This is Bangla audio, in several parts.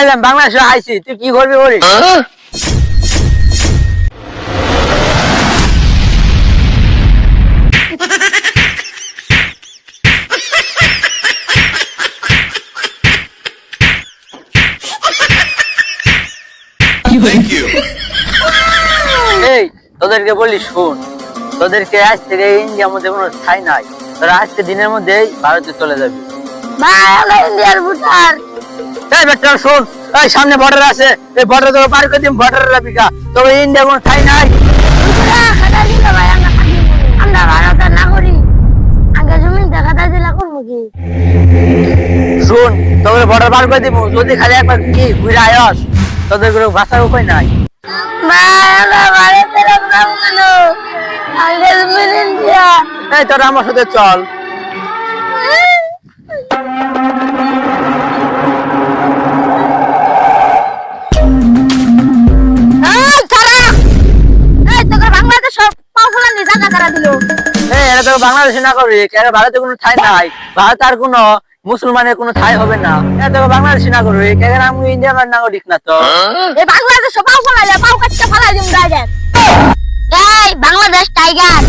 এলাম বাংলাদেশে আইছি, তুই কি করবি ওরে? এই তোদেরকে বলি শোন, তোদেরকে আজ থেকে ইন্ডিয়ার মধ্যে কোনো ঠাঁই নাই। তোরা আজকে দিনের মধ্যেই ভারতে চলে যাবি। ইন্ডিয়ার ভোটার। এই বেটা শোন, এই সামনে বর্ডার আছে, এই বর্ডার তোকে পার করে দিম, বর্ডারে যাবি গা। তবে ইন্ডিয়া কোনো ঠাঁই নাই। আমরা ভারতের নাগরিক, আগে জমিন দেখাটা দিলা করবো কি? শোন, তবে বর্ডার পার করে দিব, যদি খালি একবার কি ঘুরে আয়স, তোদের কোনো বাঁচার উপায় নাই। ভারতের আগে জমিন ইন্ডিয়া। এই তোরা আমার সাথে চল। এটা তো বাংলাদেশে নাগরিক, এটা ভারতে কোনো ঠাঁই নাই। ভারত আর কোনো মুসলমানের কোনো ঠাঁই হবে না। এটা তো বাংলাদেশি নাগরিক, এখানে আমি ইন্ডিয়ার নাগরিক না তো। এই বাংলাদেশ পাও ফলাই পাও কাটতে ফলাই দিম ডাইরেক্ট। এই বাংলাদেশ টাইগার।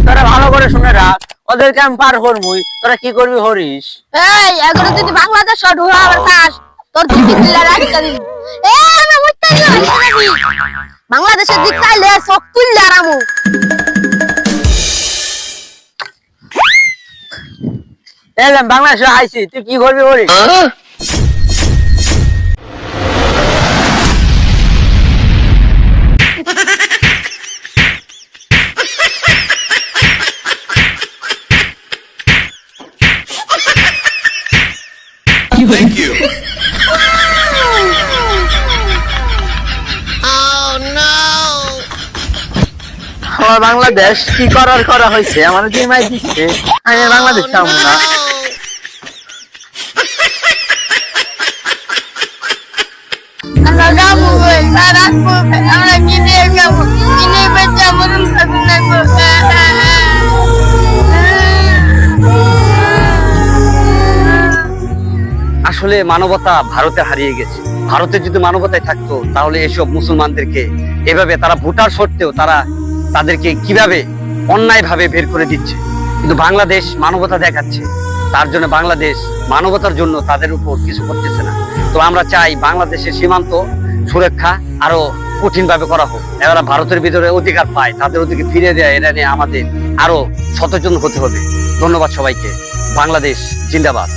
তোরা ভালো করে শুনে রাখ, ওদেরকে আমি পার করবই, তোরা কি করবি হরিস? এই এগুলো যদি বাংলাদেশ ঢুয়া আবার চাস তোর দিকে দিলা রাখতে দিবি। এই আমি মুত্তে যাই বাংলাদেশের দিক চাইলে সব তুললে আরামু। এলাম বাংলাদেশে আইছি, তুই কি করবি হরিস? Thank you. আমার বাংলাদেশ কি করা হয়েছে, আমার জিমাই দিচ্ছে, আমি বাংলাদেশ চাবো না। আমরা যাবো আমরা কিনে যাবো, কিনে বেচা বলুন থাকবো। আসলে মানবতা ভারতে হারিয়ে গেছে। ভারতে যদি মানবতায় থাকতো তাহলে এসব মুসলমানদেরকে এভাবে তারা ভোটার সত্ত্বেও তারা তাদেরকে কিভাবে অন্যায়ভাবে বের করে দিচ্ছে। কিন্তু বাংলাদেশ মানবতা দেখাচ্ছে, তার জন্য বাংলাদেশ মানবতার জন্য তাদের উপর কিছু করতেছে না। তো আমরা চাই বাংলাদেশের সীমান্ত সুরক্ষা আরো কঠিন ভাবে করা হোক। এরা ভারতের ভিতরে অধিকার পায়, তাদের ওদিকে ফিরে দেয়, এটা নিয়ে আমাদের আরো সচেতন হতে হবে। ধন্যবাদ সবাইকে। বাংলাদেশ জিন্দাবাদ।